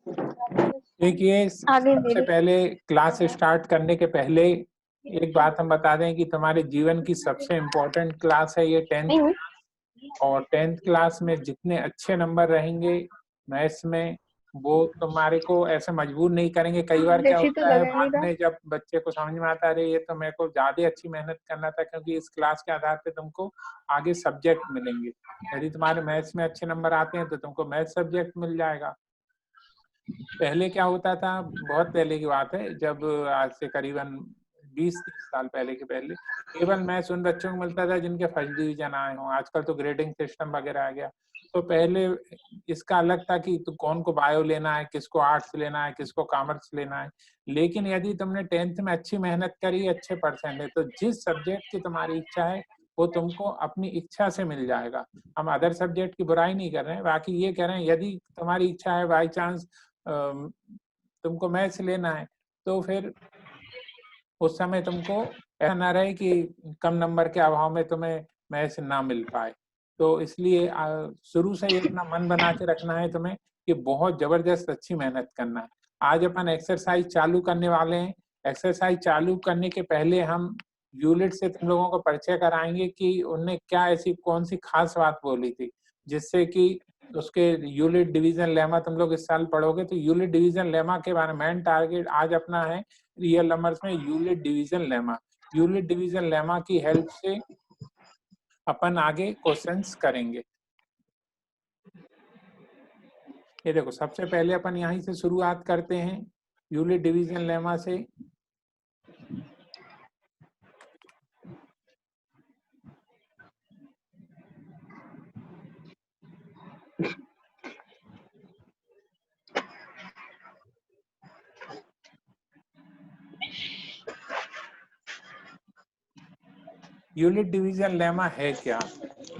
देखिए, सबसे पहले क्लास स्टार्ट करने के पहले एक बात हम बता दें कि तुम्हारे जीवन की सबसे इम्पोर्टेंट क्लास है ये 10th, और 10th क्लास में जितने अच्छे नंबर रहेंगे मैथ्स में, वो तुम्हारे को ऐसे मजबूर नहीं करेंगे। कई बार क्या होता है बाद में जब बच्चे को समझ में आता है, अरे ये तो मेरे को ज्यादा अच्छी मेहनत करना था, क्योंकि इस क्लास के आधार पे तुमको आगे सब्जेक्ट मिलेंगे। यदि तुम्हारे मैथ्स में अच्छे नंबर आते हैं तो तुमको मैथ्स सब्जेक्ट मिल जाएगा। पहले क्या होता था, बहुत पहले की बात है, जब आज से करीबन 20-30 साल पहले केवल मैथ्स उन बच्चों को मिलता था जिनके फर्स्ट डिवीजन आए हों। आजकल तो ग्रेडिंग सिस्टम वगैरह आ गया। तो पहले इसका अलग था कि तो कौन को बायो लेना है, किसको आर्ट्स लेना है, किसको कॉमर्स लेना है। लेकिन यदि तुमने 10th में अच्छी मेहनत करी, अच्छे परसेंट है, तो जिस सब्जेक्ट की तुम्हारी इच्छा है वो तुमको अपनी इच्छा से मिल जाएगा। हम अदर सब्जेक्ट की बुराई नहीं कर रहे हैं, बाकी ये कह रहे हैं यदि तुम्हारी इच्छा है, बाई चांस तुमको मैथ्स लेना है, तो फिर उस समय तुमको ऐसा ना रहे कि कम नंबर के अभाव में तुम्हें मैथ्स ना मिल पाए। तो इसलिए शुरू से ही अपना मन बना के रखना है तुम्हें कि बहुत जबरदस्त अच्छी मेहनत करना है। आज अपन एक्सरसाइज चालू करने वाले हैं। एक्सरसाइज चालू करने के पहले हम यूनिट से तुम लोगों को परिचय कराएंगे कि उनने क्या ऐसी कौन सी खास बात बोली थी, जिससे कि उसके यूनिट डिवीजन लेमा तुम लोग इस साल पढ़ोगे। तो यूनिट डिवीजन लेमा के बारे में मेन टारगेट आज अपना है रियल नंबर्स में unit division lemma. Unit division lemma की हेल्प से अपन आगे क्वेश्चंस करेंगे। ये देखो, सबसे पहले अपन यहीं से शुरुआत करते हैं यूनिट डिवीजन लेमा से। यूनिट डिवीजन लेमा है क्या,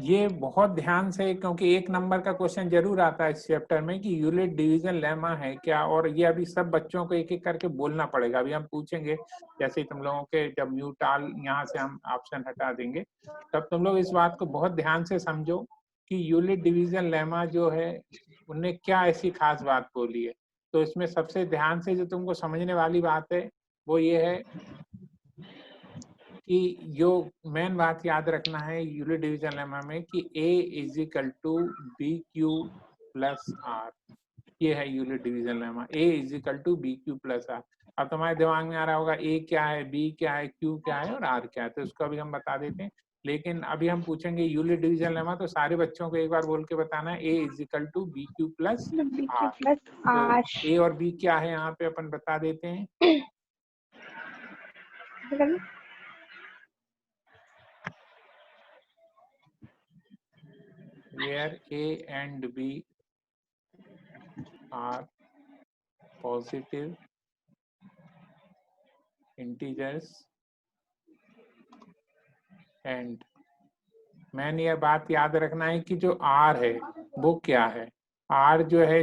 ये बहुत ध्यान से, क्योंकि एक नंबर का क्वेश्चन जरूर आता है इस चैप्टर में कि यूनिट डिवीजन लेमा है क्या। और ये अभी सब बच्चों को एक एक करके बोलना पड़ेगा। अभी हम पूछेंगे, जैसे तुम लोगों के जब म्यूटाल यहाँ से हम ऑप्शन हटा देंगे, तब तुम लोग इस बात को बहुत ध्यान से समझो कि यूनिट डिवीजन लेमा जो है उनने क्या ऐसी खास बात बोली है। तो इसमें सबसे ध्यान से जो तुमको समझने वाली बात है वो ये है कि जो मेन बात याद रखना है यूनिट डिवीजन लेमा में कि A is equal to B Q plus R. ये है unit division lemma, A is equal to B Q plus R. अब तुम्हारे दिमाग में आ रहा होगा A क्या है, B क्या है, Q क्या है और R क्या है, तो इसको अभी हम बता देते हैं। लेकिन अभी हम पूछेंगे यूनिट डिवीजन लेमा, तो सारे बच्चों को एक बार बोल के बताना है A is equal to B Q plus R. तो A और B क्या है यहाँ पे अपन बता देते हैं। where A and B are positive integers and मैंने यह बात याद रखना है कि जो R है वो क्या है। R जो है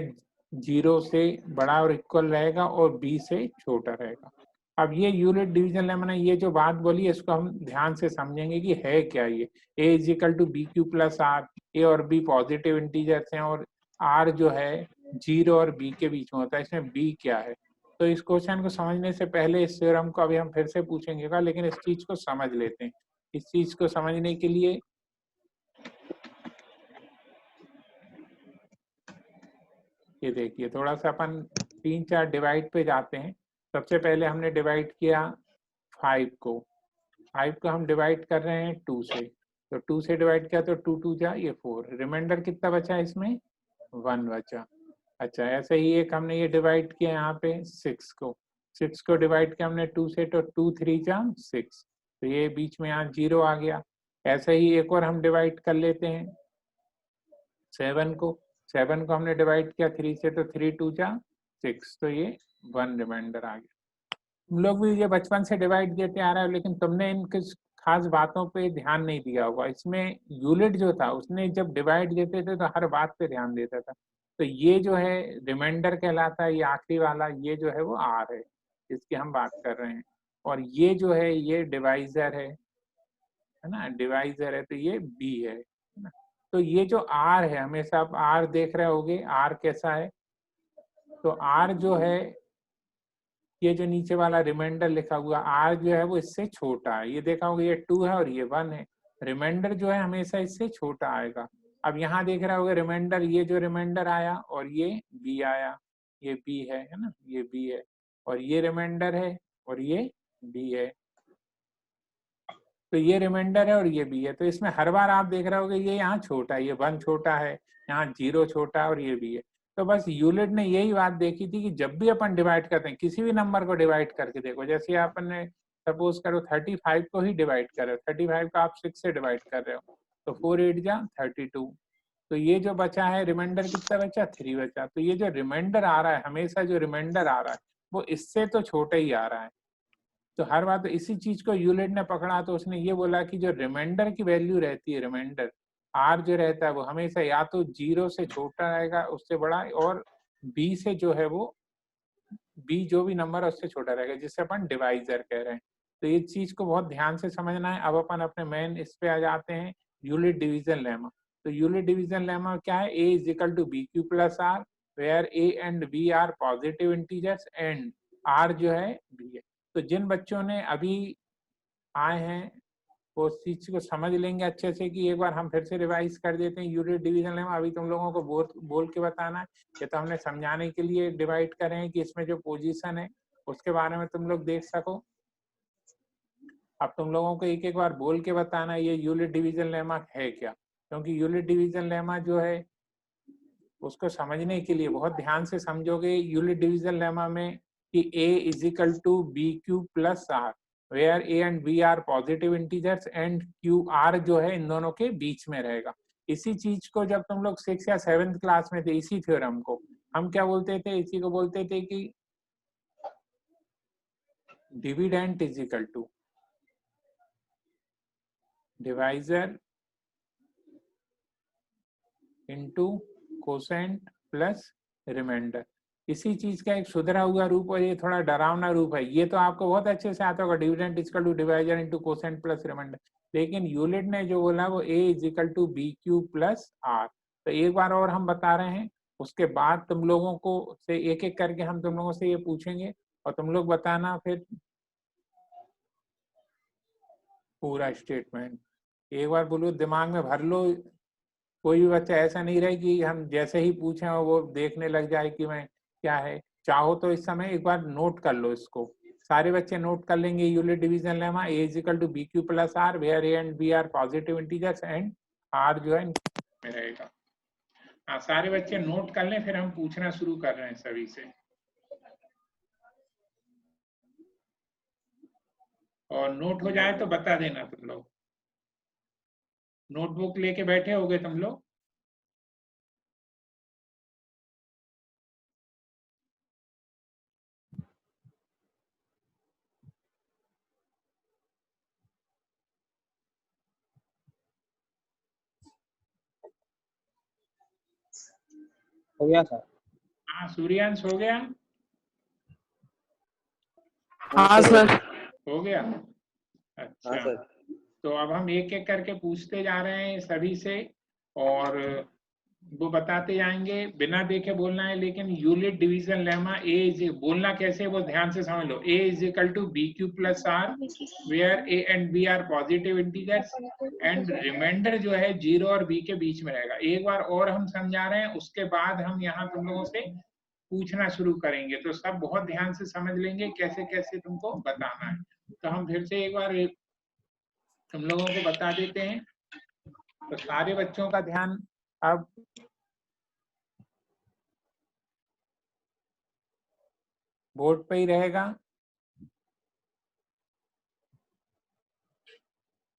0 से बड़ा और इक्वल रहेगा और B से छोटा रहेगा। अब ये यूनिट डिवीजन लेमा ने ये जो बात बोली है इसको हम ध्यान से समझेंगे कि है क्या ये। A is equal to B Q plus R, A और बी पॉजिटिव इंटीजर्स हैं और R जो है 0 और B के बीच में होता है, इसमें B क्या है। तो इस क्वेश्चन को समझने से पहले इस थ्योरम को अभी हम फिर से पूछेंगे, लेकिन इस चीज को समझ लेते हैं। इस चीज को समझने के लिए ये देखिए, थोड़ा सा अपन 3-4 डिवाइड पे जाते हैं। सबसे पहले हमने डिवाइड किया 5 को। 5 को हम डिवाइड कर रहे हैं 2 से, तो 2 से डिवाइड किया तो 2 2 जा ये 4, रिमाइंडर कितना बचा इसमें 1 बचा। अच्छा, ऐसे ही एक हमने ये डिवाइड किया यहाँ पे 6 को। 6 को डिवाइड किया हमने 2 से, तो 2 3 जा 6, तो ये बीच में यहाँ 0 आ गया। ऐसे ही एक और हम डिवाइड कर लेते हैं 7 को। 7 को हमने डिवाइड किया 3 से, तो 3 2 जा 6, तो ये 1 रिमाइंडर आ गया। तुम लोग भी ये बचपन से डिवाइड देते आ रहे हो, लेकिन तुमने इन कुछ खास बातों पे ध्यान नहीं दिया होगा। इसमें यूनिट जो था उसने जब डिवाइड देते थे तो हर बात पे ध्यान देता था। तो ये जो है रिमाइंडर कहलाता है, ये आखिरी वाला ये जो है वो आर है जिसकी हम बात कर रहे हैं। और ये जो है ये डिवाइजर है ना, डिवाइजर है, तो ये बी है ना। तो ये जो आर है, हमेशा आप आर देख रहे होगे, आर कैसा है, तो आर जो है, ये जो नीचे वाला रिमाइंडर लिखा हुआ आर जो है वो इससे छोटा है। ये देखा होगा ये 2 है और ये 1 है। रिमाइंडर जो है हमेशा इससे छोटा आएगा। अब यहाँ देख रहा होगा रिमाइंडर, ये जो रिमाइंडर आया और ये बी आया, ये बी है ना, ये बी है, और ये रिमाइंडर है और ये बी है। तो ये रिमाइंडर है और ये बी है। तो इसमें हर बार आप देख रहे होगे ये यहाँ छोटा है, ये 1 छोटा है, यहाँ 0 छोटा है और ये बी है। तो बस यूलिट ने यही बात देखी थी कि जब भी अपन डिवाइड करते हैं, किसी भी नंबर को डिवाइड करके देखो, जैसे अपन ने सपोज करो 35 को ही डिवाइड कर रहे हो, 35 का आप 6 से डिवाइड कर रहे हो, तो 4 8 जा 32। तो ये जो बचा है रिमाइंडर कितना बचा, 3 बचा। तो ये जो रिमाइंडर आ रहा है, हमेशा जो रिमाइंडर आ रहा है वो इससे तो छोटा ही आ रहा है। तो हर बार तो इसी चीज को यूलिट ने पकड़ा, तो उसने ये बोला कि जो रिमाइंडर की वैल्यू रहती है, रिमाइंडर आर जो रहता है वो हमेशा या तो 0 से छोटा रहेगा, उससे बड़ा, और बी से जो है वो बी जो भी नंबर है उससे छोटा रहेगा, जिससे अपन डिवाइजर कह रहे हैं। तो ये चीज को बहुत ध्यान से समझना है। अब अपन अपने मेन इस पे आ जाते हैं, यूलिट डिवीजन लेमा। तो यूलिट डिवीजन लेमा क्या है, A is equal to B Q plus R, where A and B are positive integers and R जो है बी है। तो जिन बच्चों ने अभी आए हैं वो उस चीज को समझ लेंगे अच्छे से, कि एक बार हम फिर से रिवाइज कर देते हैं यूनिट डिवीजन लेमा। अभी तुम लोगों को बोल के बताना है, ये तो हमने समझाने के लिए डिवाइड करें हैं कि इसमें जो पोजीशन है उसके बारे में तुम लोग देख सको। अब तुम लोगों को एक एक बार बोल के बताना है ये यूनिट डिवीजन लेमा है क्या, क्योंकि यूनिट डिवीजन लेमा जो है उसको समझने के लिए बहुत ध्यान से समझोगे यूनिट डिवीजन लेमा में कि a is equal to B Q plus R, where a and b are positive integers and Q are जो है इन दोनों के बीच में रहेगा। इसी चीज को जब तुम लोग 6th या 7th क्लास में थे, इसी थ्योरम को हम क्या बोलते थे, इसी को बोलते थे कि dividend is equal to divisor into quotient plus remainder. इसी चीज का एक सुधरा हुआ रूप और ये थोड़ा डरावना रूप है। ये तो आपको बहुत अच्छे से आता होगा, dividend is equal to divisor into quotient plus remainder. लेकिन यूलिट ने जो बोला वो a is equal to B Q plus R. तो एक बार और हम बता रहे हैं, उसके बाद तुम लोगों को से एक एक करके हम तुम लोगों से ये पूछेंगे और तुम लोग बताना फिर पूरा स्टेटमेंट। एक बार बोलो, दिमाग में भर लो। कोई भी बच्चा ऐसा नहीं रहे कि हम जैसे ही पूछें और वो देखने लग जाए कि मैं क्या है। चाहो तो इस समय एक बार नोट कर लो इसको, सारे बच्चे नोट कर लेंगे unit division lemma, A is equal to B Q plus R, where A and B are positive integers and R जो है में रहेगा। हाँ, सारे बच्चे नोट कर लें, फिर हम पूछना शुरू कर रहे हैं सभी से। और नोट हो जाए तो बता देना तुम लोग। नोटबुक लेके बैठे होगे तुम लोग? हो गया सर। हाँ, सूर्यांश हो गया? हाँ सर। हो गया। हाँ अच्छा, सर। तो अब हम एक एक करके पूछते जा रहे हैं सभी से और वो बताते जाएंगे, बिना देखे बोलना है। लेकिन unit division lemma A is बोलना कैसे वो ध्यान से समझ लो। A is equal to B Q plus R, where A and B are positive integers and remainder जो है 0 और b के बीच में रहेगा। एक बार और हम समझा रहे हैं, उसके बाद हम यहाँ तुम लोगों से पूछना शुरू करेंगे। तो सब बहुत ध्यान से समझ लेंगे कैसे कैसे तुमको बताना है। तो हम फिर से एक बार तुम लोगों को बता देते हैं। तो सारे बच्चों का ध्यान अब बोर्ड पे ही रहेगा।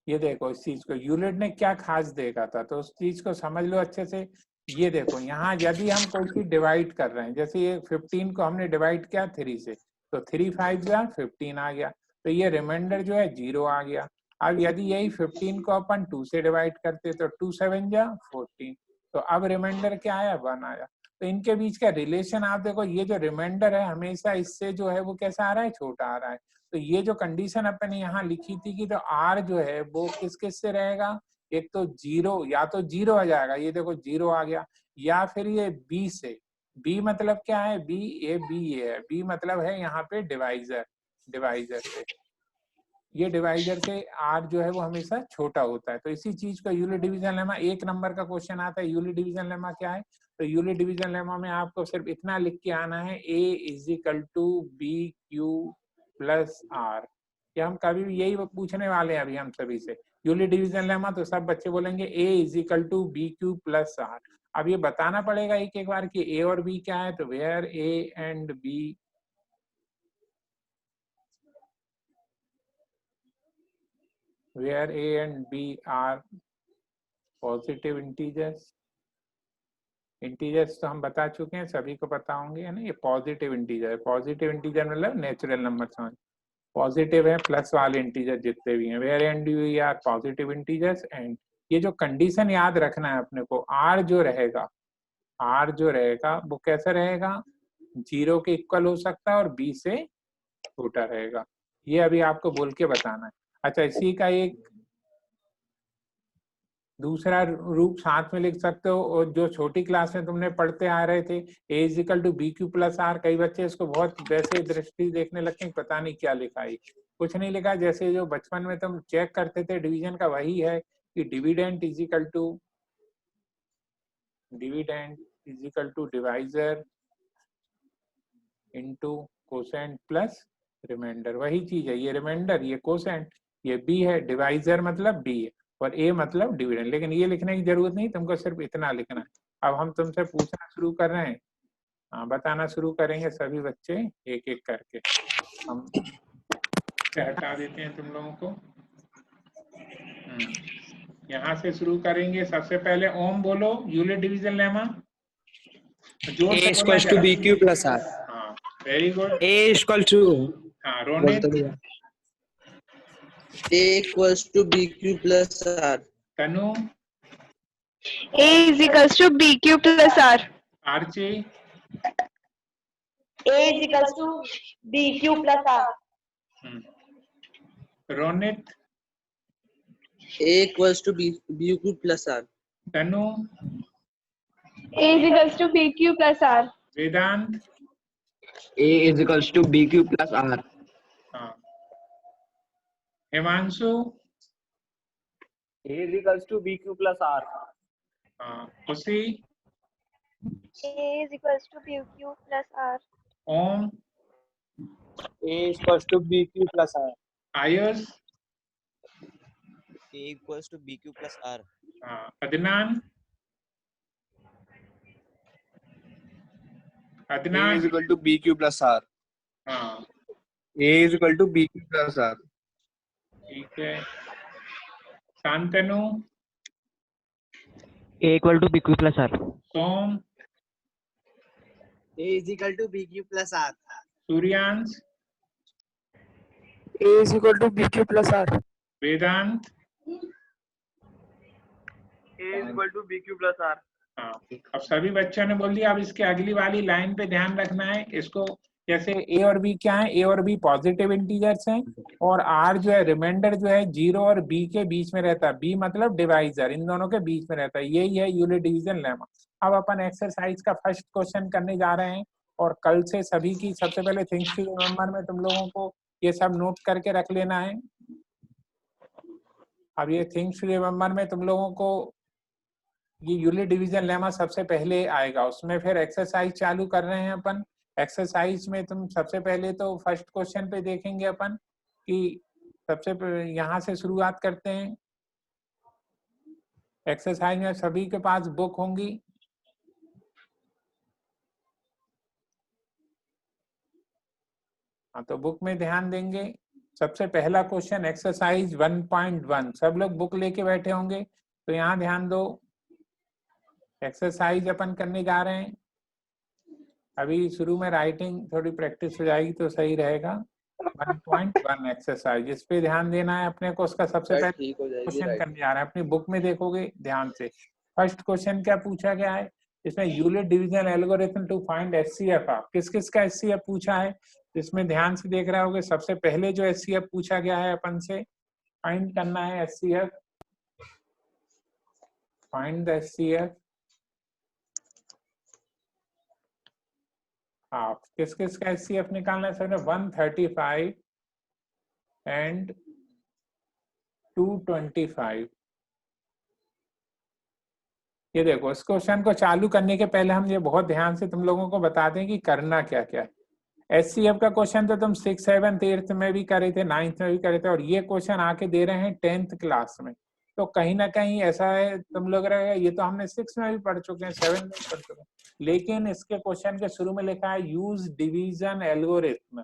ये देखो, इस चीज को यूनिट ने क्या खास देखा था, तो उस चीज को समझ लो अच्छे से। ये देखो, यहाँ यदि हम कोई चीज डिवाइड कर रहे हैं, जैसे ये 15 को हमने डिवाइड किया 3 से, तो 3 5 जा 15 आ गया, तो ये रिमाइंडर जो है 0 आ गया। अब यदि यही 15 को अपन 2 से डिवाइड करते तो 2 7 जा 14, तो अब रिमाइंडर क्या आया, 1 आया। तो इनके बीच का रिलेशन आप देखो, ये जो रिमाइंडर है हमेशा इससे जो है वो कैसा आ रहा है, छोटा आ रहा है। तो ये जो कंडीशन अपन ने यहाँ लिखी थी कि तो आर जो है वो किस किस से रहेगा, एक तो 0, या तो 0 आ जाएगा, ये देखो 0 आ गया, या फिर ये बी से, बी मतलब क्या है, बी ये है, बी मतलब है यहाँ पे डिवाइजर, डिवाइजर से, ये डिवाइजर से आर जो है वो हमेशा छोटा होता है। तो इसी चीज का यूलिट डिवीजन लेमा, 1 नंबर का क्वेश्चन आता है, यूलिट डिवीजन लेमा क्या है, तो यूलिट डिवीजन लेमा में आपको सिर्फ इतना लिख के आना है, A is equal to B Q plus R. ये हम कभी भी यही पूछने वाले हैं अभी हम सभी से, यूलिट डिवीजन लेमा, तो सब बच्चे बोलेंगे A is equal to B Q plus R. अब ये बताना पड़ेगा एक एक बार कि ए और बी क्या है, तो where A and B where a and b are positive integers। Integers तो हम बता चुके हैं, सभी को पता होंगे है ना, ये पॉजिटिव इंटीजर है। पॉजिटिव इंटीजर मतलब नेचुरल नंबर समझ, पॉजिटिव है प्लस वाले इंटीजर जितने भी हैं, where and B are positive integers. And ये जो कंडीशन याद रखना है अपने को, आर जो रहेगा, आर जो रहेगा वो कैसा रहेगा, 0 के इक्वल हो सकता है और बी से छोटा रहेगा। ये अभी आपको बोल के बताना है। अच्छा, इसी का एक दूसरा रूप साथ में लिख सकते हो, और जो छोटी क्लास में तुमने पढ़ते आ रहे थे, A is equal to B Q plus R, कई बच्चे इसको बहुत वैसे दृष्टि देखने लगते हैं, पता नहीं क्या लिखा है, कुछ नहीं लिखा। जैसे जो बचपन में तुम चेक करते थे डिवीजन का, वही है कि dividend is equal to, dividend is equal to divisor into quotient plus remainder, वही चीज है। ये रिमाइंडर, ये कोसेंट, ये बी है, डिवाइजर मतलब बी है, और ए मतलब डिविडेंड। लेकिन ये लिखने की जरूरत नहीं, तुमको सिर्फ इतना लिखना है। अब हम तुमसे पूछना शुरू कर रहे हैं, बताना शुरू करेंगे सभी बच्चे एक एक करके। हम हटा देते हैं तुम लोगों को, यहाँ से शुरू करेंगे। सबसे पहले ओम बोलो, यूनिट डिवीजन लेमा, जोर से बोलना A = B Q + R। हाँ, वेरी गुड। A = हाँ, Ronit, A = BQ + R। Tanu, A = BQ + R। Archi, A = BQ + R। Ronit, A = BQ + R। Tanu, A = BQ + R। Vedanta, A = BQ + R। हाँ, Himanshu, A = BQ + R। हाँ, खुशी, A = BQ + R। Om, A = BQ + R। Ayush, A = BQ + R। हाँ, Adnan, Adnan, A = BQ + R। हाँ, A = BQ + R। ठीक है। Shantanu, A = BQ + R। Som, A = BQ + R। Suryansh, A = BQ + R। Vedanta, A = BQ + R। हाँ, अब सभी बच्चों ने बोल दिया। अब इसके अगली वाली लाइन पे ध्यान रखना है इसको, जैसे ए और बी क्या है, ए और बी पॉजिटिव इंटीजर्स हैं, और आर जो है रिमाइंडर जो है 0 और बी के बीच में रहता है, बी मतलब डिवाइजर, इन दोनों के बीच में रहता है, यही है यूनिट डिवीजन लेमा। अब अपन एक्सरसाइज का फर्स्ट क्वेश्चन करने जा रहे हैं, और कल से सभी की सबसे पहले थिंग्स टू रिमेम्बर में तुम लोगों को ये सब नोट करके रख लेना है। अब ये थिंग्स टू रिमेम्बर में तुम लोगों को ये यूनिट डिवीजन लेमा सबसे पहले आएगा, उसमें फिर एक्सरसाइज चालू कर रहे हैं अपन। एक्सरसाइज में तुम सबसे पहले तो फर्स्ट क्वेश्चन पे देखेंगे अपन कि सबसे यहाँ से शुरुआत करते हैं। एक्सरसाइज में सभी के पास बुक होंगी, हाँ, तो बुक में ध्यान देंगे। सबसे पहला क्वेश्चन एक्सरसाइज 1.1, सब लोग बुक लेके बैठे होंगे, तो यहाँ ध्यान दो। एक्सरसाइज अपन करने जा रहे हैं, अभी शुरू में राइटिंग थोड़ी प्रैक्टिस हो जाएगी तो सही रहेगा। 1.1 एक्सरसाइज, इस पे ध्यान देना है अपने को। उसका सबसे पहले क्वेश्चन करने जा रहे हैं, अपनी बुक में देखोगे ध्यान से। फर्स्ट क्वेश्चन क्या पूछा गया है इसमें, unit division algorithm to find HCF. किस किस का एचसीएफ पूछा है, इसमें ध्यान से देख रहे होगे। सबसे पहले जो एचसीएफ पूछा गया है अपन से, फाइंड करना है HCF, find the HCF half. किस किस का HCF निकालना है सर? 135 एंड 225। ये देखो, इस क्वेश्चन को चालू करने के पहले हम ये बहुत ध्यान से तुम लोगों को बता दें कि करना क्या क्या है। HCF का क्वेश्चन तो तुम 6th 7th 8th में भी करे थे, 9th में भी करे थे, और ये क्वेश्चन आके दे रहे हैं 10th क्लास में। तो कहीं ना कहीं ऐसा है, तुम लोग रहेगा ये तो हमने 6 में भी पढ़ चुके हैं, 7 में भी पढ़ चुके हैं, लेकिन इसके क्वेश्चन के शुरू में लिखा है यूज डिवीजन एल्गोरिथम,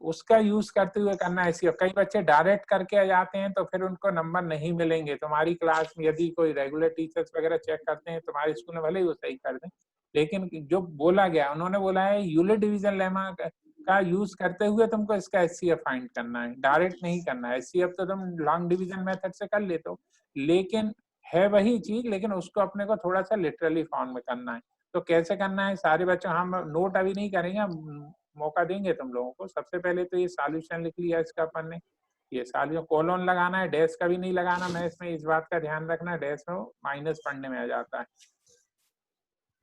उसका यूज करते हुए करना है HCF। कई बच्चे डायरेक्ट करके आ जाते हैं तो फिर उनको नंबर नहीं मिलेंगे। तुम्हारी क्लास में यदि कोई रेगुलर टीचर्स वगैरह चेक करते हैं तुम्हारे स्कूल में, भले ही वो सही कर दें, लेकिन जो बोला गया उन्होंने बोला है यूलर डिवीजन लेमा का यूज करते हुए तुमको इसका HCF फाइंड करना है, डायरेक्ट नहीं करना है। HCF तो तुम लॉन्ग डिवीजन मेथड से कर लेते हो, लेकिन है वही चीज, लेकिन उसको अपने को थोड़ा सा लिटरली फॉर्म में करना है। तो कैसे करना है सारे बच्चों, हम नोट अभी नहीं करेंगे, हम मौका देंगे तुम लोगों को। सबसे पहले तो ये सॉल्यूशन लिख लिया इसका अपन ने, ये सॉल्यूशन कोलोन लगाना है, डैश का भी नहीं लगाना मैं इसमें, इस बात का ध्यान रखना, डैश हो माइनस पढ़ने में आ जाता है।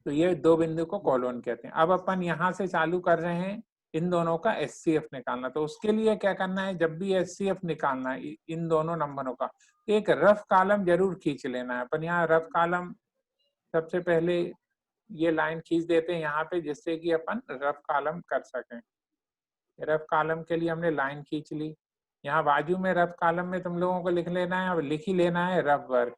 तो ये दो बिंदु को कोलोन कहते हैं। अब अपन यहाँ से चालू कर रहे हैं इन दोनों का HCF निकालना। तो उसके लिए क्या करना है, जब भी HCF निकालना है इन दोनों नंबरों का, एक रफ कॉलम जरूर खींच लेना है। अपन यहाँ रफ कॉलम सबसे पहले ये लाइन खींच देते हैं यहाँ पे, जिससे कि अपन रफ कॉलम कर सकें। रफ कॉलम के लिए हमने लाइन खींच ली। यहाँ बाजू में रफ कॉलम में तुम लोगों को लिख लेना है, अब लिख ही लेना है रफ वर्क।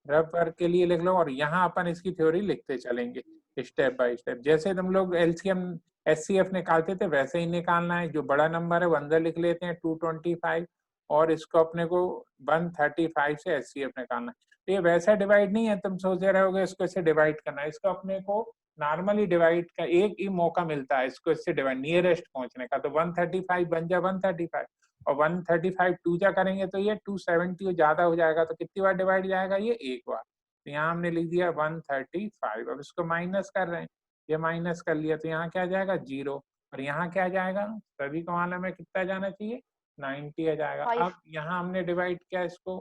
रफ वर्क के लिए लिख लो, और यहाँ अपन इसकी थ्योरी लिखते चलेंगे स्टेप बाय स्टेप। जैसे तुम लोग LCM HCF निकालते थे वैसे ही निकालना है। जो बड़ा नंबर है वो अंदर लिख लेते हैं 225, और इसको अपने को 135 से HCF निकालना है। तो ये वैसा डिवाइड नहीं है तुम सोच रहे होगे इसको इससे डिवाइड करना है, इसको अपने को नॉर्मली डिवाइड का एक ही मौका मिलता है इसको इससे डिवाइड, नियरेस्ट पहुंचने का। तो 135 बन जाए 135, और 135 2 जा करेंगे तो ये 270 ज्यादा हो जाएगा। तो कितनी बार डिवाइड जाएगा, ये एक बार। तो यहाँ हमने लिख दिया 135। अब इसको माइनस कर रहे हैं, ये माइनस कर लिया तो यहाँ क्या आ जाएगा 0, और यहाँ क्या आ जाएगा, सभी को मालूम है कितना जाना चाहिए 90 आ जाएगा। अब यहाँ हमने डिवाइड किया इसको,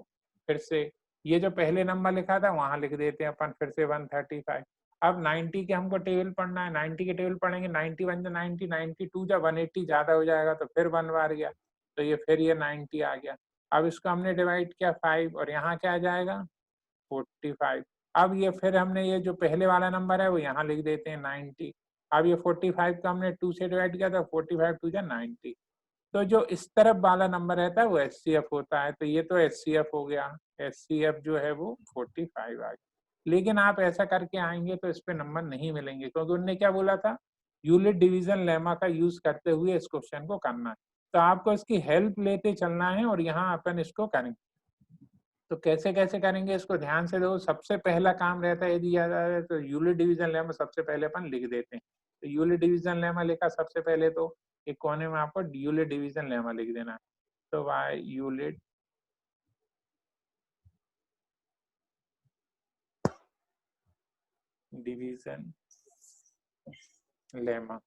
फिर से ये जो पहले नंबर लिखा था वहां लिख देते हैं अपन फिर से 135। अब 90 के हमको टेबल पढ़ना है, 90 के टेबल पढ़ेंगे, 91 जा 90, 92 जा 180 ज्यादा हो जाएगा तो फिर 1 बार गया, तो ये फिर ये 90 आ गया। अब इसको हमने डिवाइड किया 5, और यहाँ क्या आ जाएगा 45। अब ये फिर हमने ये जो पहले वाला नंबर है वो यहाँ लिख देते हैं 90। अब ये 45 का हमने 2 से डिवाइड किया तो 45 2 जा 90। तो जो इस तरफ वाला नंबर रहता है वो HCF होता है। तो ये तो HCF हो गया, HCF जो है वो 45 आ गया। लेकिन आप ऐसा करके आएंगे तो इस पे नंबर नहीं मिलेंगे, क्योंकि उन्होंने क्या बोला था, यूलिट डिवीजन लेमा का यूज करते हुए इस क्वेश्चन को करना है। तो आपको इसकी हेल्प लेते चलना है, और यहाँ अपन इसको करेंगे। तो कैसे कैसे करेंगे इसको ध्यान से देखो। सबसे पहला काम रहता है यदि याद आ रहा है तो यूलिट डिवीजन लेमा सबसे पहले अपन लिख देते हैं। तो यूलिट डिवीजन लेमा लिखा सबसे पहले, तो एक कोने में आपको यूलिट डिवीजन लेमा लिख देना है। तो why Euclid division lemma,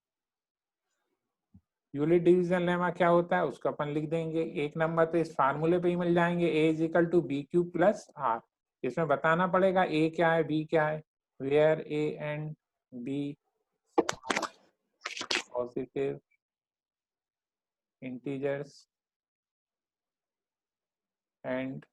Euclid division lemma क्या होता है उसको अपन लिख देंगे। एक नंबर तो इस फार्मूले पे ही मिल जाएंगे, A = BQ + R। इसमें बताना पड़ेगा A क्या है B क्या है, where A and B positive integers and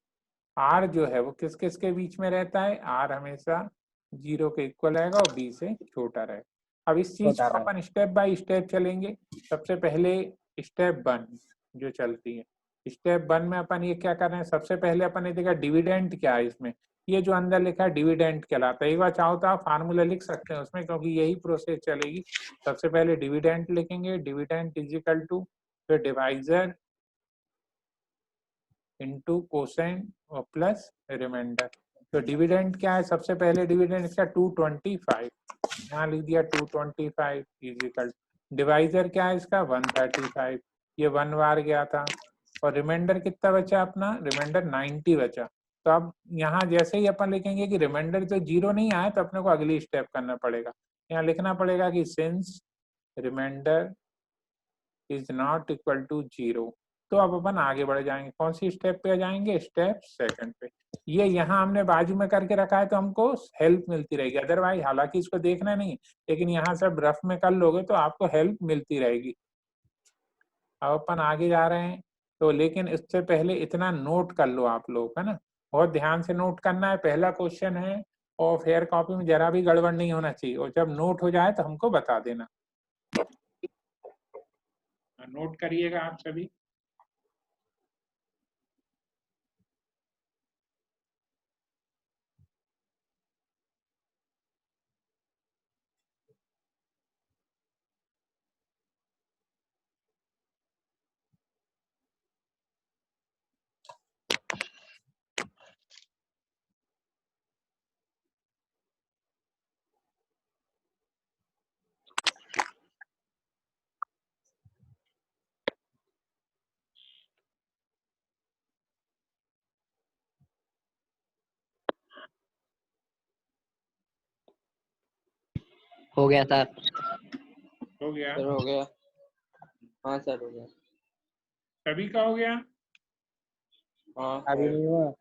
R जो है वो किस किस के बीच में रहता है, R हमेशा 0 के इक्वल रहेगा और B से छोटा रहेगा। अब इस चीज को अपन स्टेप बाय स्टेप चलेंगे। सबसे पहले स्टेप 1 जो चलती है, स्टेप 1 में अपन ये क्या कर रहे हैं, सबसे पहले अपन ने देखा डिविडेंड क्या है इसमें, ये जो अंदर लिखा है डिविडेंड कहलाता है। एक बार चाहो तो आप फार्मूला लिख सकते हैं उसमें, क्योंकि यही प्रोसेस चलेगी। सबसे पहले डिविडेंड लिखेंगे, डिविडेंड = फिर डिवाइजर इनटू कोसाइन और प्लस रिमाइंडर। तो डिविडेंड क्या है, सबसे पहले डिविडेंड इसका 225, यहाँ लिख दिया 225 = डिवाइजर क्या है इसका 135, ये 1 बार गया था, और रिमाइंडर कितना बचा अपना, रिमाइंडर 90 बचा। तो अब यहाँ जैसे ही अपन लिखेंगे कि रिमाइंडर तो 0 नहीं आया तो अपने को अगली स्टेप करना पड़ेगा। यहाँ लिखना पड़ेगा कि since remainder is not equal to 0, तो अब अपन आगे बढ़ जाएंगे। कौन सी स्टेप पे जाएंगे? स्टेप सेकंड पे। ये यहाँ हमने बाजू में करके रखा है तो हमको हेल्प मिलती रहेगी, अदरवाइज हालांकि इसको देखना नहीं, लेकिन यहाँ सब रफ में कर लोगे तो आपको हेल्प मिलती रहेगी। अब अपन आगे जा रहे हैं तो, लेकिन इससे पहले इतना नोट कर लो आप लोग, है ना, बहुत ध्यान से नोट करना है। पहला क्वेश्चन है और फेयर कॉपी में जरा भी गड़बड़ नहीं होना चाहिए, और जब नोट हो जाए तो हमको बता देना। नोट करिएगा आप सभी। हो गया सर। हो गया? सर हो गया। हाँ सर हो गया। सभी का हो गया? हाँ अभी नहीं हुआ।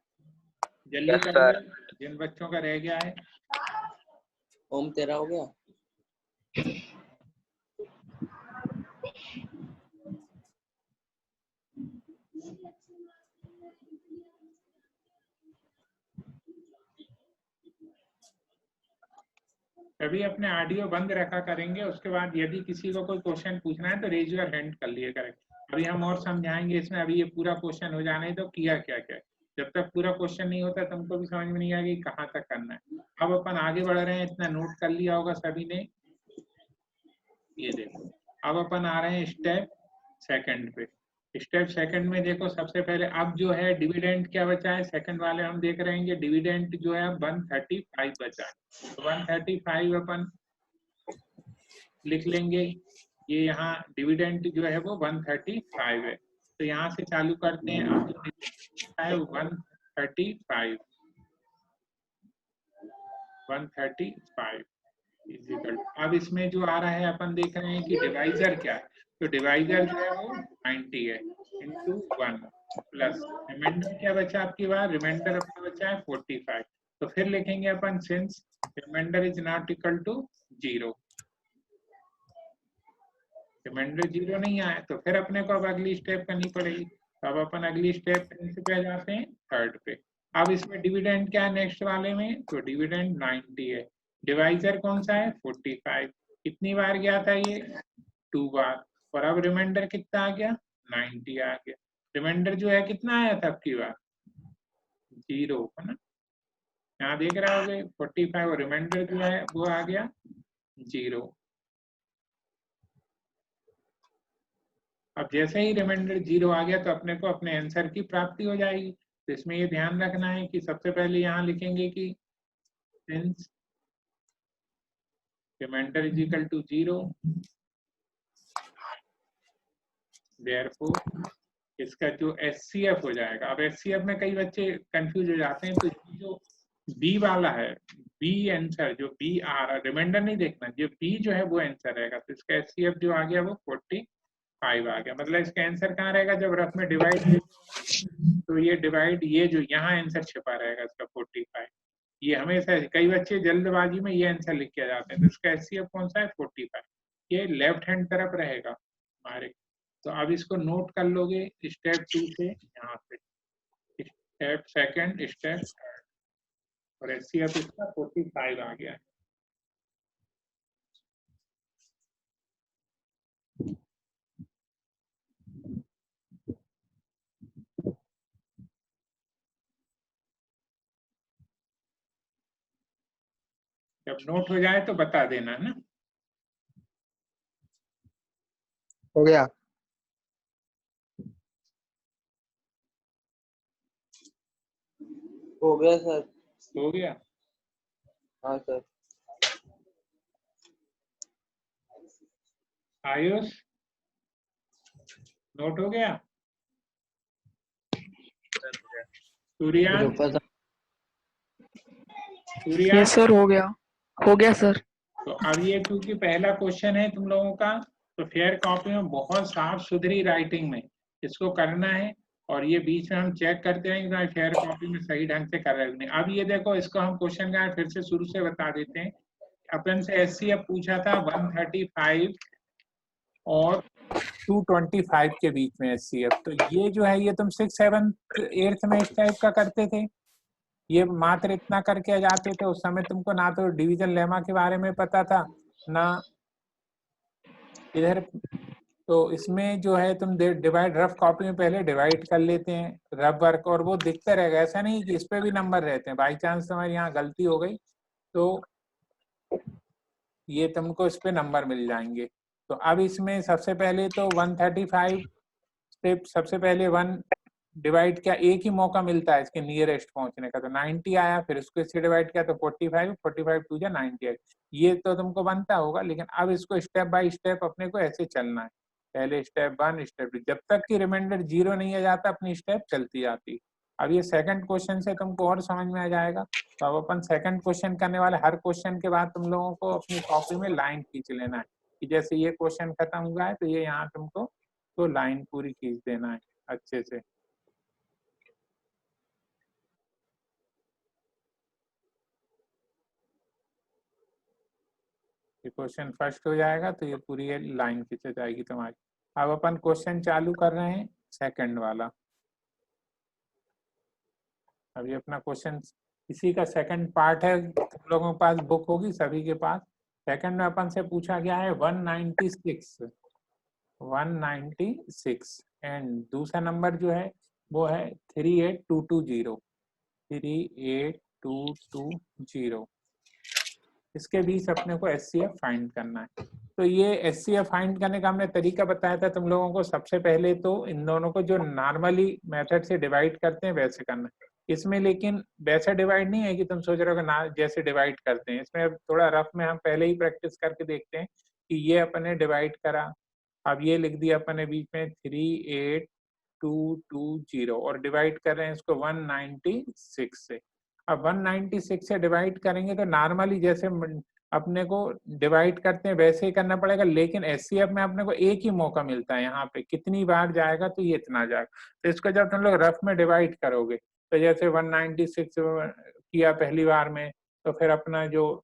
जल्दी Yes, करिए sir. जिन बच्चों का रह गया है। ओम तेरा हो गया? सभी अपने ऑडियो बंद रखा करेंगे, उसके बाद यदि किसी को कोई क्वेश्चन पूछना है तो रेज योर हैंड कर लिए करेंगे। अभी हम और समझाएंगे इसमें, अभी ये पूरा क्वेश्चन हो जाने तो किया क्या क्या। जब तक पूरा क्वेश्चन नहीं होता तुमको भी समझ में नहीं आएगी कहाँ तक करना है। अब अपन आगे बढ़ रहे हैं, इतना नोट कर लिया होगा सभी ने। ये देखो, अब अपन आ रहे हैं स्टेप सेकंड पे। स्टेप सेकंड में देखो, सबसे पहले अब जो है डिविडेंड क्या बचा है, सेकंड वाले हम देख रहे हैं। डिविडेंड जो है 135 बचा है, तो 135 अपन लिख लेंगे। ये यहाँ डिविडेंड जो है वो 135 है, तो यहाँ से चालू करते हैं। अब जो है 135 इक्वल। अब इसमें जो आ रहा है अपन देख रहे हैं कि डिवाइजर क्या है, तो डिवाइजर जो है वो 90 है इंटू 1 प्लस रिमाइंडर क्या बचा आपकी बार, रिमाइंडर अपना बचा है 45। तो फिर लिखेंगे अपन since remainder is not equal to 0, remainder 0 नहीं आया तो फिर अपने को अब अगली स्टेप करनी पड़ेगी। तो अब अपन अगली स्टेप पे जाते हैं, थर्ड पे। अब इसमें डिविडेंड क्या है नेक्स्ट वाले में, तो डिविडेंड 90 है, डिवाइजर कौन सा है 45। कितनी बार गया था ये, 2 बार, और अब रिमाइंडर कितना आ गया 90 आ गया। रिमाइंडर जो है कितना आया था आपकी बार 0, है ना, यहाँ देख रहे होगे 45 और रिमाइंडर जो है वो आ गया 0। अब जैसे ही रिमाइंडर 0 आ गया तो अपने को अपने आंसर की प्राप्ति हो जाएगी। तो इसमें ये ध्यान रखना है कि सबसे पहले यहाँ लिखेंगे कि since remainder is equal to 0 therefore इसका जो एचसीएफ हो जाएगा। अब एचसीएफ में कई बच्चे कंफ्यूज हो जाते हैं, तो जो बी वाला है, बी आंसर जो बी आ रहा, रिमाइंडर नहीं देखना, जो बी जो है वो आंसर रहेगा। तो इसका एचसीएफ जो आ गया वो 45 आ गया। मतलब इसका आंसर कहाँ रहेगा, जब रफ में डिवाइड तो ये डिवाइड, ये जो यहाँ आंसर छिपा रहेगा इसका 45। ये हमेशा कई बच्चे जल्दबाजी में ये आंसर लिख के जाते हैं, तो इसका एचसीएफ कौन सा है 45, ये लेफ्ट हैंड तरफ रहेगा हमारे। तो अब इसको नोट कर लोगे स्टेप 2 से, यहाँ पे स्टेप सेकंड, स्टेप थर्ड, और एचसीएफ इसका 45 आ गया है। जब नोट हो जाए तो बता देना ना। हो गया। हो गया सर। हो गया? हाँ सर। आयुष नोट हो गया? सूर्यान? सूर्यान? यस सर, हो गया सर। तो अब ये क्योंकि पहला क्वेश्चन है तुम लोगों का, तो फेयर कॉपी में बहुत साफ सुथरी राइटिंग में इसको करना है और ये बीच में हम चेक करते हैं कि शेयर कॉपी में सही ढंग से कर रहे हैं। अब ये देखो, इसको हम क्वेश्चन का फिर से शुरू से बता देते हैं। अपन से एचसीएफ पूछा था 135 और 225 के बीच में एचसीएफ। तो ये जो है ये तुम 6th 7th 8th में इस टाइप का करते थे, ये मात्र इतना करके आ जाते थे। उस समय तुमको ना तो डिवीजन लेमा के बारे में पता था ना इधर। तो इसमें जो है तुम डिवाइड रफ कॉपी में पहले डिवाइड कर लेते हैं रफ वर्क, और वो दिखता रहेगा। ऐसा नहीं कि इस पे भी नंबर रहते हैं, बाई चांस तुम्हारी यहाँ गलती हो गई तो ये तुमको इस पे नंबर मिल जाएंगे। तो अब इसमें सबसे पहले तो 135 स्टेप, सबसे पहले 1 डिवाइड किया, एक ही मौका मिलता है इसके नियरेस्ट पहुंचने का, तो 90 आया। फिर इसको इससे डिवाइड किया तो 45, 45 2 जा 98। ये तो तुमको बनता होगा, लेकिन अब इसको स्टेप बाय स्टेप अपने को ऐसे चलना है। पहले स्टेप 1 स्टेप 2, जब तक कि रिमाइंडर 0 नहीं आ जाता अपनी स्टेप चलती जाती। अब ये सेकंड क्वेश्चन से तुमको और समझ में आ जाएगा। तो अब अपन सेकंड क्वेश्चन करने वाले, हर क्वेश्चन के बाद तुम लोगों को अपनी कॉपी में लाइन खींच लेना है कि जैसे ये क्वेश्चन खत्म हुआ है तो ये यहाँ तुमको तो लाइन पूरी खींच देना है अच्छे से। ये क्वेश्चन फर्स्ट हो जाएगा तो ये पूरी लाइन खींच जाएगी तुम्हारी। अब अपन क्वेश्चन चालू कर रहे हैं सेकंड वाला। अभी अपना क्वेश्चन इसी का सेकंड पार्ट है, तुम लोगों के पास बुक होगी सभी के पास। सेकंड में अपन से पूछा गया है 196 एंड दूसरा नंबर जो है वो है 38220 38220। इसके बीच अपने को एचसीएफ फाइंड करना है। तो ये एचसीएफ फाइंड करने का हमने तरीका बताया था तुम लोगों को। सबसे पहले तो इन दोनों को जो नॉर्मली मेथड से डिवाइड करते हैं वैसे करना है। इसमें लेकिन वैसा डिवाइड नहीं है कि तुम सोच रहे हो ना जैसे डिवाइड करते हैं। इसमें थोड़ा रफ में हम पहले ही प्रैक्टिस करके देखते हैं कि ये अपने डिवाइड करा, अब ये लिख दिया अपने बीच में 38220 और डिवाइड कर रहे हैं इसको 196 से। अब 196 से डिवाइड करेंगे तो नॉर्मली जैसे अपने को डिवाइड करते हैं वैसे ही करना पड़ेगा, लेकिन एचसीएफ में अपने को एक ही मौका मिलता है। यहाँ पे कितनी बार जाएगा तो ये इतना जाएगा। तो इसको जब तुम लोग रफ में डिवाइड करोगे तो जैसे 196 किया पहली बार में, तो फिर अपना जो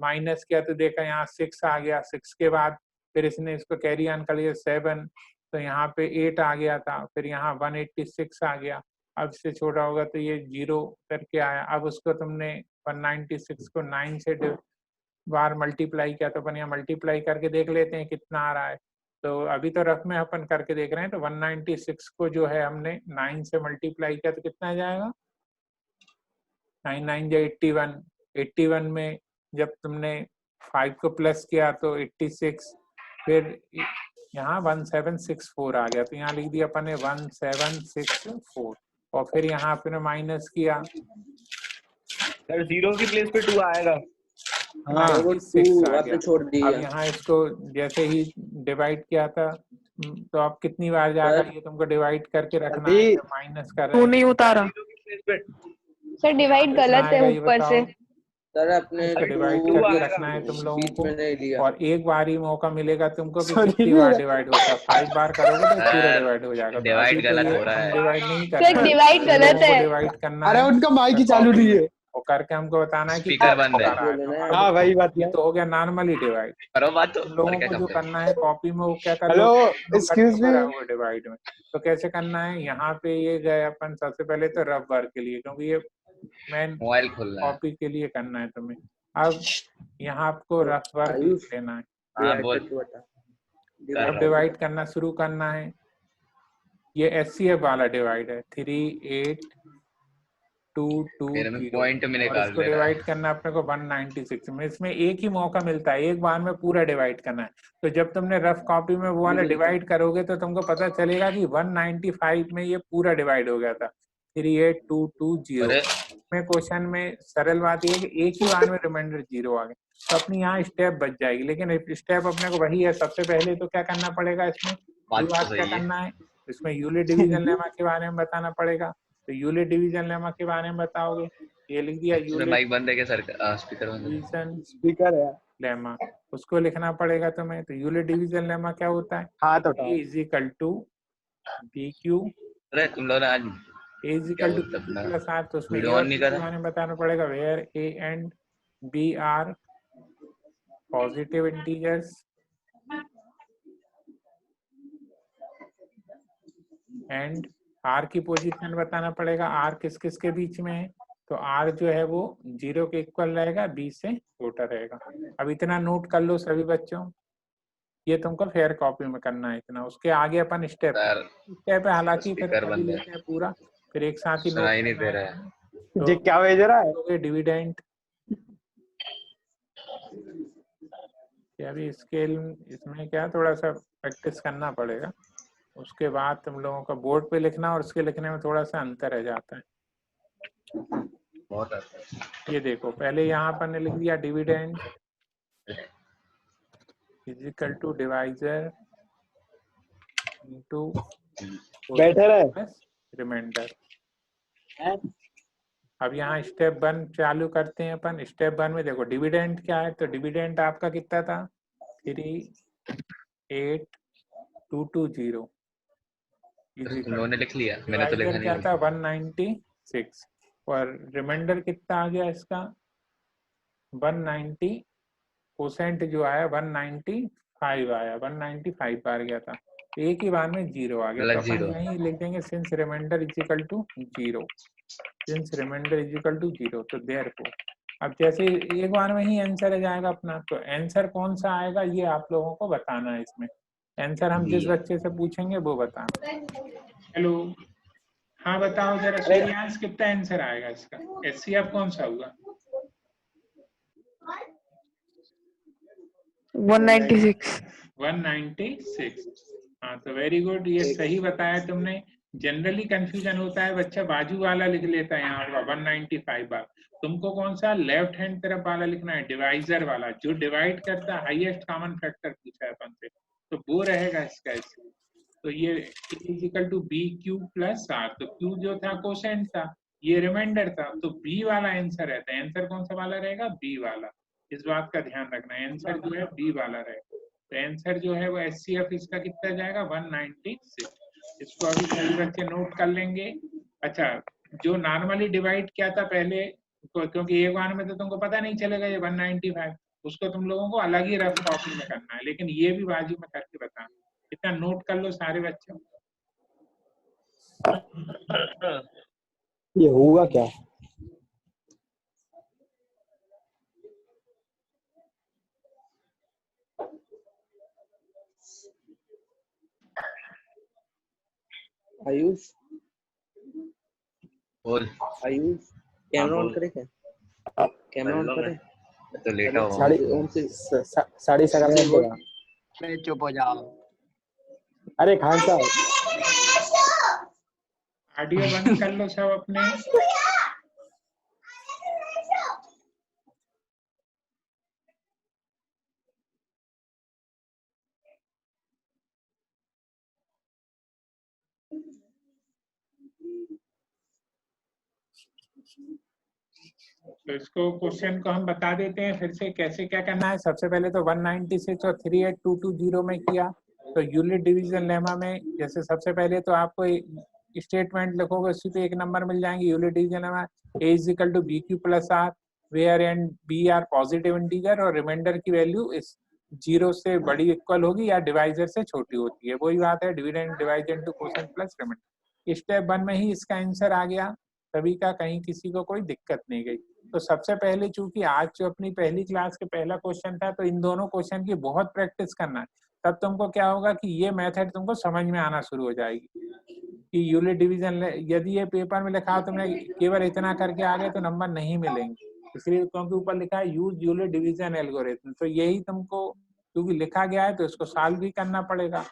माइनस किया तो देखा यहाँ 6 आ गया। 6 के बाद फिर इसने इसको कैरी ऑन कर लिया 7, तो यहाँ पे 8 आ गया था। फिर यहाँ 186 आ गया। अब से छोटा होगा तो ये 0 करके आया। अब उसको तुमने 196 को 9 से बार मल्टीप्लाई किया, तो अपन यहाँ मल्टीप्लाई करके देख लेते हैं कितना आ रहा है। तो अभी तो रफ में अपन करके देख रहे हैं। तो 196 को जो है हमने 9 से मल्टीप्लाई किया तो कितना आ जाएगा, 9 9 जा 81। 81 में जब तुमने 5 को प्लस किया तो 86, फिर यहाँ 1764 आ गया। तो यहाँ लिख दिया अपन ने 1764 और फिर यहाँ आपने माइनस किया। सर 0 की प्लेस पे 2 आएगा। हाँ वो 2 आपने छोड़ दिया। अब यहाँ इसको जैसे ही डिवाइड किया था तो अब कितनी बार जाएगा ये तुमको डिवाइड करके रखना है। माइनस कर रहे तू हैं नहीं उतारा सर डिवाइड गलत है ऊपर से। सर अपने डिवाइड करके रखना है तुम लोगों को। और एक बार ही मौका मिलेगा तुमको कि कितनी बार डिवाइड होता है। 5 बार करोगे तो पूरा डिवाइड हो जाएगा। डिवाइड गलत हो रहा है। डिवाइड नहीं सर करना, डिवाइड गलत है। डिवाइड करना अरे है उनका माइक ही चालू नहीं है। और करके हमको बताना है कि स्पीकर बंद है। हाँ वही बात ये तो हो गया नॉर्मली डिवाइड। करो बात तो तुम लोगों को जो करना है कॉपी में वो क्या कर हेलो लो, एक्सक्यूज मी। डिवाइड में तो कैसे करना है। यहाँ पे ये गए अपन सबसे पहले तो रफ वर्क के लिए, क्योंकि ये मेन मोबाइल खोलना है। कॉपी के लिए करना है तुम्हें। अब यहाँ आपको रफ वर्क लिख लेना है। हाँ बोल। अब डिवाइड करना शुरू करना है। ये एचसीएफ वाला डिवाइड है 38220 पॉइंट में और निकाल इसको डिवाइड करना अपने को 196 में। इसमें एक ही मौका मिलता है, एक बार में पूरा डिवाइड करना है। तो जब तुमने रफ कॉपी में वो वाला डिवाइड करोगे तो तुमको पता चलेगा कि 195 में ये पूरा डिवाइड हो गया था 38220 में। क्वेश्चन में सरल बात ये है कि एक ही बार में रिमाइंडर 0 आ गया तो अपनी यहाँ स्टेप बच जाएगी। लेकिन स्टेप अपने को वही है। सबसे पहले तो क्या करना पड़ेगा इसमें, क्या करना है इसमें यूलिट डिवीजन लेमा के बारे में बताना पड़ेगा। तो यूलिट डिवीजन लेमा के बारे में बताओगे, ये लिख दिया यूलिट माइक बंद है क्या सर? स्पीकर बंद है। डिवीजन स्पीकर है लेमा, उसको लिखना पड़ेगा तुम्हें। तो यूलिट डिवीजन लेमा क्या होता है, हाँ तो E is equal to B Q अरे तुम लोग ने आज इज क्या इक्वल टू बोलते अपना प्लस आर, तो उसमें ए वीडियो और ऑन नहीं बी के करा? बारे में बताना पड़ेगा। Where A and B are positive integers and R की पोजीशन बताना पड़ेगा, आर किस किस के बीच में है, तो आर जो है वो 0 के इक्वल रहेगा, बी से छोटा रहेगा। अब इतना नोट कर लो सभी बच्चों, ये तुमको फेयर कॉपी में करना है इतना। उसके आगे अपन स्टेप सर है, हालांकि फिर स्पीकर पढ़ बंद है, लेते हैं पूरा, फिर एक साथ ही सुना नोट ही नहीं करना दे है रहा है। तुम्हें। ये क्या भेज रहा है? तो डिविडेंड अभी स्केल इसमें क्या थोड़ा सा प्रैक्टिस करना पड़ेगा, उसके बाद तुम लोगों का बोर्ड पे लिखना और उसके लिखने में थोड़ा सा अंतर रह जाता है। बहुत अच्छा है। ये देखो पहले यहाँ पर ने लिख दिया dividend is equal to divisor into बैठे रहे प्लस रिमाइंडर। अब यहाँ स्टेप 1 चालू करते हैं अपन। स्टेप 1 में देखो डिविडेंड क्या है, तो डिविडेंड आपका कितना था 38220 तुम लोगों ने लिख लिया, मैंने तो लिखा क्या नहीं। था 196 और रिमाइंडर कितना आ गया इसका 190 परसेंट जो आया 195 आया, 195 बार गया था, एक ही बार में 0 आ गया। तो अपन जीरो यहीं लिख देंगे since remainder is equal to 0, since remainder is equal to 0, तो देयरफॉर अब जैसे एक बार में ही आंसर आ जाएगा अपना, तो आंसर कौन सा आएगा ये आप लोगों को बताना है। इसमें आंसर हम जिस बच्चे से पूछेंगे वो बताना। हेलो, हाँ बताओ जरा श्रेयांश कितना आंसर आएगा इसका, एचसीएफ कौन सा होगा 196। 196। हाँ तो वेरी गुड, ये सही बताया तुमने। जनरली कंफ्यूजन होता है, बच्चा बाजू वाला लिख लेता है यहाँ 195 बार। तुमको कौन सा लेफ्ट हैंड तरफ वाला लिखना है, डिवाइजर वाला, जो डिवाइड करता है, हाईएस्ट कॉमन फैक्टर पूछा है अपन से, तो वो रहेगा इसका ऐसे। तो ये is equal to B Q plus R, तो क्यू जो था कोसेंट था, ये रिमाइंडर था, तो बी वाला आंसर रहता है। आंसर कौन सा वाला रहेगा, बी वाला, इस बात का ध्यान रखना है, आंसर जो है बी वाला रहेगा। तो आंसर जो है वो एचसीएफ इसका कितना जाएगा 196। इसको अभी सभी बच्चे नोट कर लेंगे। अच्छा, जो नॉर्मली डिवाइड किया था पहले, क्योंकि एक बार में तो तुमको पता नहीं चलेगा ये 195, उसको तुम लोगों को अलग ही रफ कॉपी में करना है, लेकिन ये भी बाजू में करके बताना। इतना नोट कर लो सारे बच्चों। ये होगा क्या? आयुष बोल। आयुष कैमरा ऑन करे क्या? कैमरा ऑन करे? तो लेटा हुआ हूँ। साढ़े 11:30 मैं चुप हो जाओ। अरे खान साहब ऑडियो बंद कर लो सब अपने। तो इसको क्वेश्चन को हम बता देते हैं फिर से कैसे क्या करना है। सबसे पहले तो 196 और 38220 में किया, तो यूनिट डिवीजन लेमा में जैसे सबसे पहले तो आपको स्टेटमेंट लिखोगे, उसी पे एक नंबर मिल जाएंगे। Unit division lemma A is equal to B Q plus R, where and B are positive integer और रिमाइंडर की वैल्यू इस 0 से बड़ी इक्वल होगी या डिवाइजर से छोटी होती है, वही बात है dividend divided to quotient plus remainder. Step 1 में ही इसका आंसर आ गया सभी का, कहीं किसी को कोई दिक्कत नहीं गई। तो सबसे पहले चूंकि आज जो अपनी पहली क्लास के पहला क्वेश्चन था, तो इन दोनों क्वेश्चन की बहुत प्रैक्टिस करना है, तब तुमको क्या होगा कि ये मेथड तुमको समझ में आना शुरू हो जाएगी कि यूनिट डिवीजन। यदि ये पेपर में लिखा हो तुमने केवल इतना करके आ गए तो नंबर नहीं मिलेंगे, इसलिए क्योंकि ऊपर लिखा है यूज यूनिट डिवीजन एल्गोरिथम, तो यही तुमको क्योंकि लिखा गया है तो इसको सॉल्व भी करना पड़ेगा।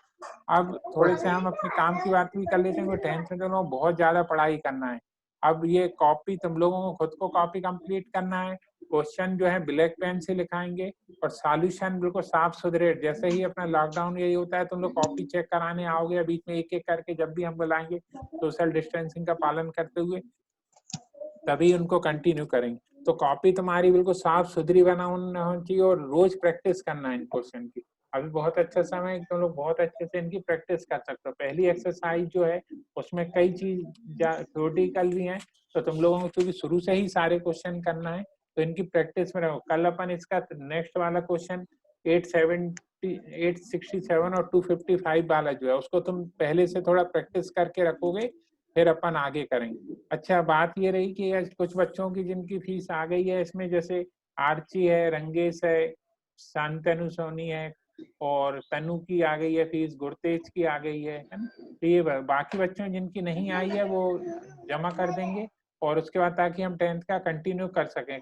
अब थोड़े से हम अपने काम की बात भी कर लेते हैं, टेंशन तो लोग बहुत ज्यादा पढ़ाई करना है। अब ये कॉपी तुम लोगों को खुद को कॉपी कंप्लीट करना है, क्वेश्चन जो है ब्लैक पेन से लिखाएंगे और सॉल्यूशन बिल्कुल साफ सुथरे, जैसे ही अपना लॉकडाउन यही होता है तुम लोग कॉपी चेक कराने आओगे, बीच में एक एक करके जब भी हम बुलाएंगे सोशल डिस्टेंसिंग का पालन करते हुए तभी उनको कंटिन्यू करेंगे। तो कॉपी तुम्हारी बिल्कुल साफ सुथरी बना होनी चाहिए और रोज प्रैक्टिस करना है इन क्वेश्चन की। अभी बहुत अच्छा समय है, तुम लोग बहुत अच्छे से इनकी प्रैक्टिस कर सकते हो। पहली एक्सरसाइज जो है उसमें कई चीज थ्योरेटिकल भी हैं, तो तुम लोगों को क्योंकि शुरू से ही सारे क्वेश्चन करना है तो इनकी प्रैक्टिस में रहो। कल अपन इसका नेक्स्ट वाला क्वेश्चन 867 और 255 वाला जो है उसको तुम पहले से थोड़ा प्रैक्टिस करके रखोगे, फिर अपन आगे करेंगे। अच्छा, बात ये रही कि कुछ बच्चों की जिनकी फीस आ गई है इसमें, जैसे आर्ची है, रंगेश है, शांतनु सोनी है, और तनु की आ गई है फीस, गुरतेज की आ गई है ना। तो ये बाकी बच्चों जिनकी नहीं आई है वो जमा कर देंगे, और उसके बाद ताकि हम 10th का कंटिन्यू कर सकें।